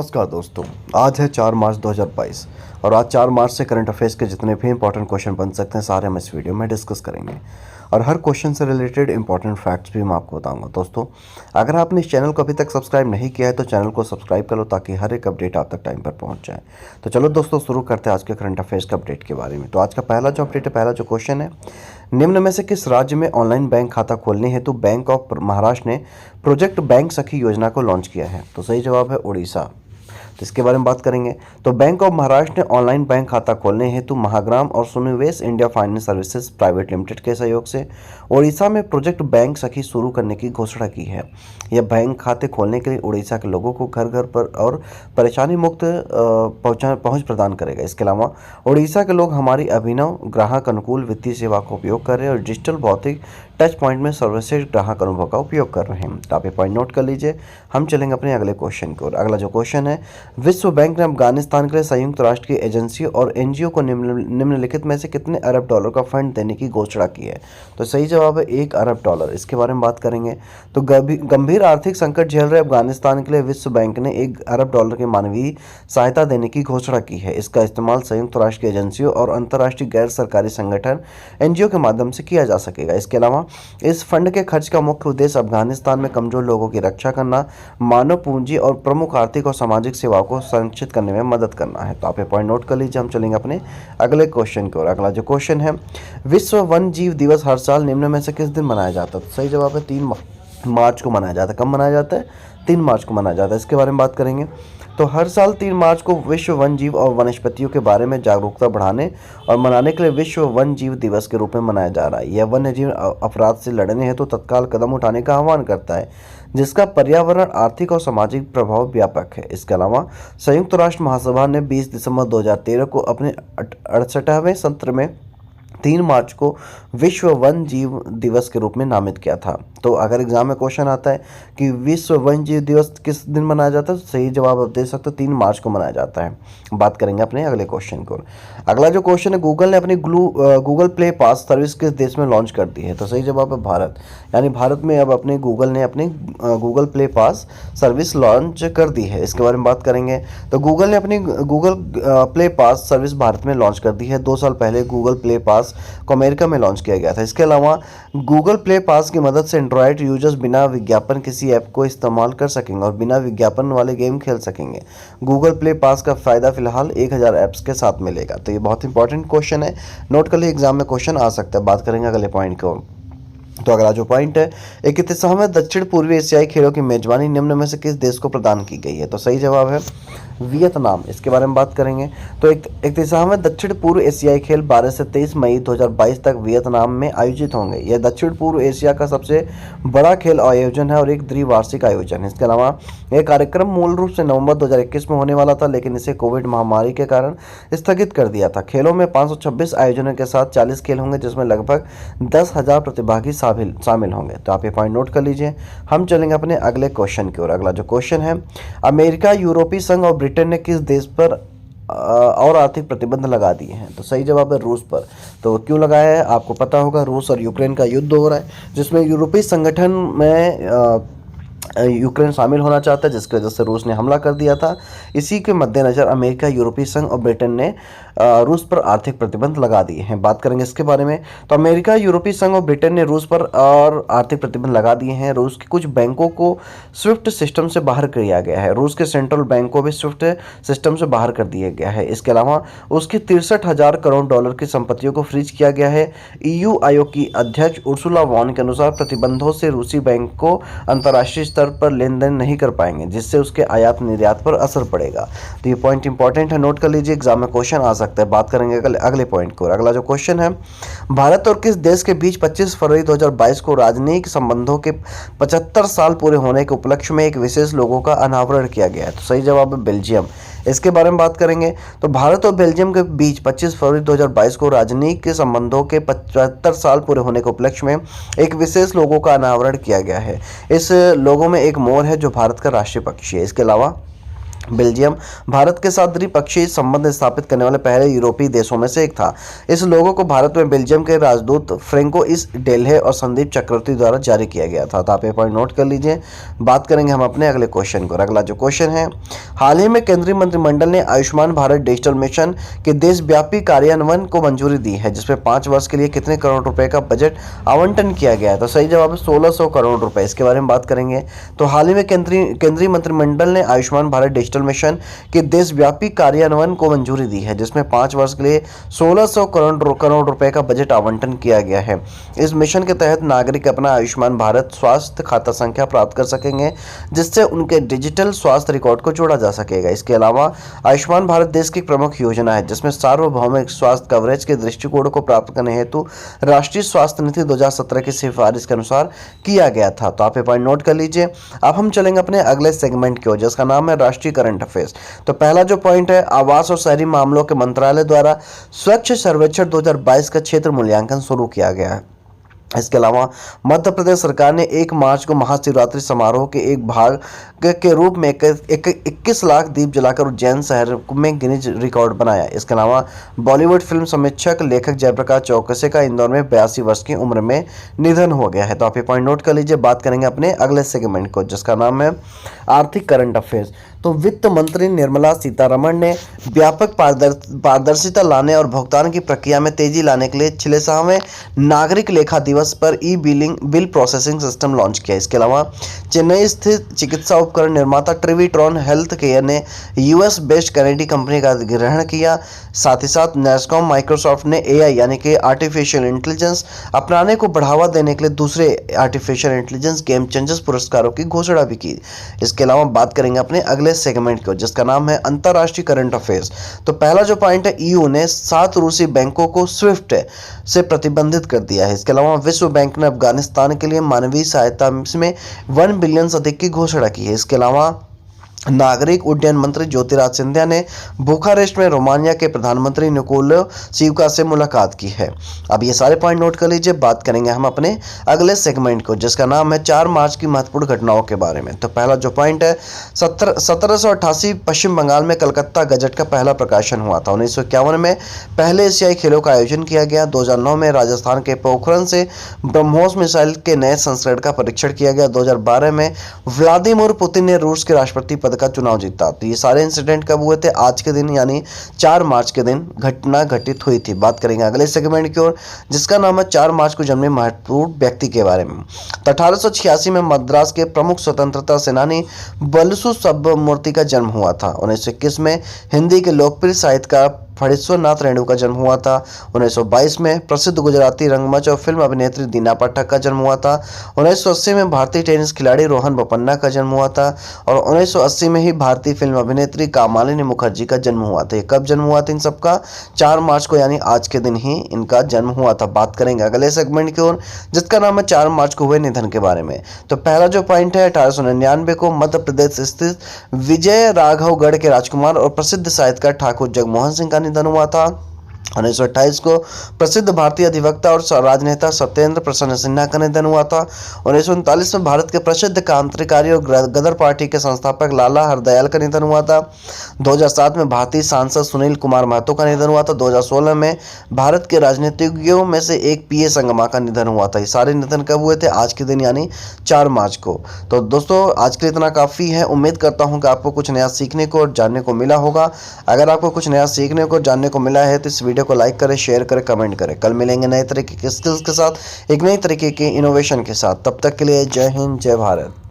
नमस्कार दोस्तों। आज है 4 मार्च 2022 और आज 4 मार्च से करंट अफेयर्स के जितने भी इंपॉर्टेंट क्वेश्चन बन सकते हैं सारे हम इस वीडियो में डिस्कस करेंगे और हर क्वेश्चन से रिलेटेड इंपॉर्टेंट फैक्ट्स भी मैं आपको बताऊंगा। दोस्तों, अगर आपने इस चैनल को अभी तक सब्सक्राइब नहीं किया है तो चैनल को सब्सक्राइब कर लो ताकि हर एक अपडेट आप तक टाइम पर पहुंच जाए। तो चलो दोस्तों, शुरू करते हैं आज के करंट अफेयर्स के अपडेट के बारे में। तो आज का पहला जो अपडेट है, पहला जो क्वेश्चन है, निम्न में से किस राज्य में ऑनलाइन बैंक खाता खोलने हेतु बैंक ऑफ महाराष्ट्र ने प्रोजेक्ट बैंक सखी योजना को लॉन्च किया है? तो सही जवाब है उड़ीसा। तो इसके बारे में बात करेंगे। तो बैंक ऑफ महाराष्ट्र ने ऑनलाइन बैंक खाता खोलने हेतु महाग्राम और Sunivesh India finance services private limited के सहयोग से उड़ीसा में प्रोजेक्ट बैंक सखी शुरू करने की घोषणा की है। यह बैंक खाते खोलने के लिए उड़ीसा के लोगों को घर घर पर और परेशानी मुक्त पहुंच प्रदान करेगा। इसके अलावा उड़ीसा के लोग हमारी अभिनव ग्राहक अनुकूल वित्तीय सेवा का उपयोग कर रहे हैं और डिजिटल भौतिक टच पॉइंट में सर्वश्रेष्ठ ग्राहक अनुभव का उपयोग कर रहे हैं। तो आप ये पॉइंट नोट कर लीजिए। हम चलेंगे अपने अगले क्वेश्चन की ओर। अगला जो क्वेश्चन है, विश्व बैंक ने अफगानिस्तान के लिए संयुक्त राष्ट्र की एजेंसी और एनजीओ को निम्नलिखित में से कितने अरब डॉलर का फंड देने की घोषणा की है? तो सही जवाब है 1 अरब डॉलर। इसके बारे में बात करेंगे। तो गंभीर आर्थिक संकट झेल रहे अफगानिस्तान के लिए विश्व बैंक ने 1 अरब डॉलर की मानवीय सहायता देने की घोषणा की है। इसका इस्तेमाल संयुक्त राष्ट्र की एजेंसियों और अंतर्राष्ट्रीय गैर सरकारी संगठन एनजीओ के माध्यम से किया जा सकेगा। इसके अलावा इस फंड के खर्च का मुख्य उद्देश्य अफगानिस्तान में कमजोर लोगों की रक्षा करना, मानव पूंजी और प्रमुख आर्थिक और सामाजिक सेवाओं को संरक्षित करने में मदद करना है। तो आप ये पॉइंट नोट कर लीजिए। हम चलेंगे अपने अगले क्वेश्चन की ओर। अगला जो क्वेश्चन है, विश्व वन जीव दिवस हर साल निम्न में से किस दिन मनाया जाता है? तो सही जवाब है 3 मार्च को मनाया जाता है। कब मनाया जाता है? 3 मार्च को मनाया जाता है। इसके बारे में बात करेंगे। तो हर साल 3 मार्च को विश्व वन जीव और वनस्पतियों के बारे में जागरूकता बढ़ाने और मनाने के लिए विश्व वन जीव दिवस के रूप में मनाया जा रहा है। यह वन्य जीव अपराध से लड़ने हेतु तत्काल कदम उठाने का आह्वान करता है, जिसका पर्यावरण, आर्थिक और सामाजिक प्रभाव व्यापक है। इसके अलावा संयुक्त राष्ट्र महासभा ने 20 दिसंबर 2013 को अपने 68वें सत्र में 3 मार्च को विश्व वन जीव दिवस के रूप में नामित किया था। तो अगर एग्जाम में क्वेश्चन आता है कि विश्व वन जीव दिवस किस दिन मनाया जाता है, तो सही जवाब आप दे सकते हो 3 मार्च को मनाया जाता है। बात करेंगे अपने अगले क्वेश्चन को। अगला जो क्वेश्चन है, गूगल ने अपनी गूगल प्ले पास सर्विस किस देश में लॉन्च कर दी है? तो सही जवाब है भारत। यानी भारत में अब अपने गूगल ने अपनी गूगल प्ले पास सर्विस लॉन्च कर दी है। इसके बारे में बात करेंगे। तो गूगल ने अपनी गूगल प्ले पास सर्विस भारत में लॉन्च कर दी है। 2 साल पहले गूगल प्ले पास को अमेरिका में लॉन्च किया गया था। इसके अलावा गूगल प्ले पास की मदद से एंड्रॉयड यूजर्स बिना विज्ञापन किसी ऐप को इस्तेमाल कर सकेंगे और बिना विज्ञापन वाले गेम खेल सकेंगे। गूगल प्ले पास का फायदा फिलहाल 1000 ऐप्स के साथ मिलेगा। तो ये बहुत इंपॉर्टेंट क्वेश्चन है, नोट कर लिए, एग्जाम में क्वेश्चन आ सकता है। बात करेंगे अगले पॉइंट को। तो अगला जो पॉइंट है, 31वें दक्षिण पूर्वी एशियाई खेलों की मेजबानी निम्न में से किस देश को प्रदान की गई है? तो सही जवाब है वियतनाम। इसके बारे में बात करेंगे। तो 31वें दक्षिण पूर्व एशियाई खेल 12 से 23 मई 2022 तक वियतनाम में आयोजित होंगे। यह दक्षिण पूर्व एशिया का सबसे बड़ा खेल आयोजन है और एक द्विवार्षिक आयोजन है। इसके अलावा यह कार्यक्रम मूल रूप से नवंबर 2021 में होने वाला था, लेकिन इसे कोविड महामारी के कारण स्थगित कर दिया था। खेलों में 526 आयोजनों के साथ 40 खेल होंगे, जिसमें लगभग 10,000 प्रतिभागी शामिल होंगे। तो आप ये पॉइंट नोट कर लीजिए। हम चलेंगे अपने अगले क्वेश्चन की ओर। अगला जो क्वेश्चन है, अमेरिका, यूरोपीय संघ और ब्रिटेन ने किस देश पर और आर्थिक प्रतिबंध लगा दिए हैं? तो सही जवाब है रूस पर। तो क्यों लगाया है आपको पता होगा। रूस और यूक्रेन का युद्ध हो रहा है, जिसमें यूरोपीय संगठन में यूक्रेन शामिल होना चाहता है, जिसकी वजह से रूस ने हमला कर दिया था। इसी के मद्देनज़र अमेरिका, यूरोपीय संघ और ब्रिटेन ने रूस पर आर्थिक प्रतिबंध लगा दिए हैं। बात करेंगे इसके बारे में। तो अमेरिका, यूरोपीय संघ और ब्रिटेन ने रूस पर और आर्थिक प्रतिबंध लगा दिए हैं। रूस के कुछ बैंकों को स्विफ्ट सिस्टम से बाहर किया गया है। रूस के सेंट्रल बैंक को भी स्विफ्ट सिस्टम से बाहर कर दिया गया है। इसके अलावा उसकी 63,000 करोड़ डॉलर की संपत्तियों को फ्रीज किया गया है। EU आयोग की अध्यक्ष उर्सुला वॉन के अनुसार प्रतिबंधों से रूसी बैंक को अंतर्राष्ट्रीय स्तर पर लेन देन नहीं कर पाएंगे, जिससे उसके आयात निर्यात पर असर पड़ेगा। तो ये पॉइंट इंपॉर्टेंट है, नोट कर लीजिए, एग्जाम में क्वेश्चन आ सकता है। बात करेंगे अगले पॉइंट को। अगला जो क्वेश्चन है, भारत और किस देश के बीच 25 फरवरी 2022 को राजनयिक संबंधों के 75 साल पूरे होने के उपलक्ष्य में एक विशेष लोगो का अनावरण किया गया है? तो सही जवाब है बेल्जियम। इसके बारे में बात करेंगे। तो भारत और बेल्जियम के बीच 25 फरवरी 2022 को राजनीतिक संबंधों के 75 साल पूरे होने के उपलक्ष्य में एक विशेष लोगो का अनावरण किया गया है। इस लोगो में एक मोर है जो भारत का राष्ट्रीय पक्षी है। इसके अलावा बेल्जियम भारत के साथ द्विपक्षीय संबंध स्थापित करने वाले पहले यूरोपीय देशों में से एक था। इस लोगो को भारत में बेल्जियम के राजदूत फ्रेंको इस डेल्हे और संदीप चक्रवर्ती द्वारा जारी किया गया था। तो आप ये पॉइंट नोट कर लीजिए। बात करेंगे हम अपने अगले क्वेश्चन को। अगला जो क्वेश्चन है, हाल ही में केंद्रीय मंत्रिमंडल ने आयुष्मान भारत डिजिटल मिशन के देशव्यापी कार्यान्वयन को मंजूरी दी है, जिसमें 5 वर्ष के लिए कितने करोड़ रुपए का बजट आवंटन किया गया है। तो सही जवाब है 1600 करोड़ रुपए। इसके बारे में बात करेंगे। तो हाल ही में केंद्रीय मंत्रिमंडल ने आयुष्मान भारत डिजिटल मिशन के देशव्यापी कार्यान्वयन को मंजूरी दी है, जिसमें 5 वर्ष के लिए 1600 करोड़ रुपए का बजट आवंटन किया गया है। इस मिशन के तहत नागरिक अपना आयुष्मान भारत स्वास्थ्य खाता संख्या प्राप्त कर सकेंगे, जिससे उनके डिजिटल स्वास्थ्य रिकॉर्ड को जोड़ा जा सकेगा। इसके अलावा आयुष्मान भारत देश की प्रमुख योजना है, जिसमें सार्वभौमिक स्वास्थ्य कवरेज के दृष्टिकोण को प्राप्त करने हेतु राष्ट्रीय स्वास्थ्य नीति 2017 की सिफारिश के अनुसार किया गया था। तो आप ये पॉइंट नोट कर लीजिए। अब हम चलेंगे अपने अगले सेगमेंट की ओर, जिसका नाम है राष्ट्रीय करंट अफेयर्स। तो पहला जो पॉइंट है, आवास और शहरी मामलों के मंत्रालय द्वारा स्वच्छ सर्वेक्षण 2022 का क्षेत्र मूल्यांकन शुरू किया गया है। इसके अलावा मध्य प्रदेश सरकार ने 1 मार्च को महाशिवरात्रि समारोह के एक भाग के रूप में 21 लाख दीप जलाकर उज्जैन शहर में गिनीज रिकॉर्ड बनाया। इसके अलावा बॉलीवुड फिल्म समीक्षक लेखक जयप्रकाश चौकसे का इंदौर में 82 वर्ष की उम्र में निधन हो गया है। तो आप ये पॉइंट नोट कर लीजिए। बात करेंगे अपने अगले सेगमेंट को, जिसका नाम है आर्थिक करंट अफेयर्स। तो वित्त मंत्री निर्मला सीतारमण ने व्यापक पारदर्शिता लाने और भुगतान की प्रक्रिया में तेजी लाने के लिए 46वें नागरिक लेखा दिवस पर ई बिल प्रोसेसिंग सिस्टम लॉन्च किया। इसके अलावा चेन्नई स्थित चिकित्सा उपकरण निर्माता ट्रिविट्रॉन हेल्थ केयर ने यूएस बेस्ड कैनेडी कंपनी का ग्रहण किया। साथ ही साथ नैस्कॉम माइक्रोसॉफ्ट ने एआई यानी कि आर्टिफिशियल इंटेलिजेंस अपनाने को बढ़ावा देने के लिए दूसरे आर्टिफिशियल इंटेलिजेंस गेम चेंजर्स पुरस्कारों की घोषणा भी की। इसके अलावा बात करेंगे अपने अगले सेगमेंट को, जिसका नाम है अंतरराष्ट्रीय करंट अफेयर्स। तो पहला जो पॉइंट है, ईयू ने 7 रूसी बैंकों को स्विफ्ट से प्रतिबंधित कर दिया है। इसके अलावा विश्व बैंक ने अफगानिस्तान के लिए मानवीय सहायता में 1 बिलियन से अधिक की घोषणा की है। इसके अलावा नागरिक उड्डयन मंत्री ज्योतिराज सिंधिया ने बुखारेस्ट में रोमानिया के प्रधानमंत्री निकोलो सिवका से मुलाकात की है। अब ये सारे पॉइंट नोट कर लीजिए। बात करेंगे हम अपने अगले सेगमेंट को, जिसका नाम है 4 मार्च की महत्वपूर्ण घटनाओं के बारे में। तो पहला जो पॉइंट है, 1788 पश्चिम बंगाल में कलकत्ता गजट का पहला प्रकाशन हुआ था। 1951 में पहले एशियाई खेलों का आयोजन किया गया। 2009 में राजस्थान के पोखरण से ब्रह्मोस मिसाइल के नए संस्करण का परीक्षण किया गया। 2012 में व्लादिमीर पुतिन ने रूस के राष्ट्रपति का चुनाव जीता। तो ये सारे इंसिडेंट कब हुए थे? आज के दिन यानी 4 मार्च के दिन घटना घटित हुई थी। बात करेंगे अगले सेगमेंट की ओर, जिसका नाम है 4 मार्च को जन्मे महत्वपूर्ण व्यक्ति के बारे में। तो 1886 में मद्रास के प्रमुख स्वतंत्रता सेनानी बलसु सब्बमूर्ति का जन्म हुआ था। 1921 में हिंदी के लोकप्रिय साहित्यकार फणीश्वर नाथ रेणु का जन्म हुआ था। 1922 में प्रसिद्ध गुजराती रंगमंच और फिल्म अभिनेत्री दीना पाठक का जन्म हुआ था। 1980 में भारतीय टेनिस खिलाड़ी रोहन बोपन्ना का जन्म हुआ था। और 1980 में ही भारतीय फिल्म अभिनेत्री कामालिनी मुखर्जी का जन्म हुआ था। ये कब जन्म हुआ था इन सबका? 4 मार्च को, यानी आज के दिन ही इनका जन्म हुआ था। बात करेंगे अगले सेगमेंट की ओर, जिसका नाम है 4 मार्च को हुए निधन के बारे में। तो पहला जो पॉइंट है, 1899 को मध्य प्रदेश स्थित विजय राघवगढ़ के राजकुमार और प्रसिद्ध साहित्यकार ठाकुर जगमोहन सिंह का निधन हुआ था। 1928 को प्रसिद्ध भारतीय अधिवक्ता और राजनेता सत्येंद्र प्रसन्न सिन्हा का निधन हुआ था। 1939 में भारत के प्रसिद्ध क्रांतिकारी और गदर पार्टी के संस्थापक लाला हरदयाल का निधन हुआ था। 2007 में भारतीय सांसद सुनील कुमार महतो का निधन हुआ था। 2016 में भारत के राजनीतिज्ञों में से एक पीए संगमा का निधन हुआ था। ये सारे निधन कब हुए थे? आज के दिन यानी 4 मार्च को। तो दोस्तों आज के लिए इतना काफ़ी है। उम्मीद करता हूँ कि आपको कुछ नया सीखने को और जानने को मिला होगा। अगर आपको कुछ नया सीखने को जानने को मिला है तो इस वीडियो को लाइक करें, शेयर करें, कमेंट करें। कल मिलेंगे नए तरीके के स्किल्स के साथ, एक नई तरीके के इनोवेशन के साथ। तब तक के लिए जय हिंद, जय भारत।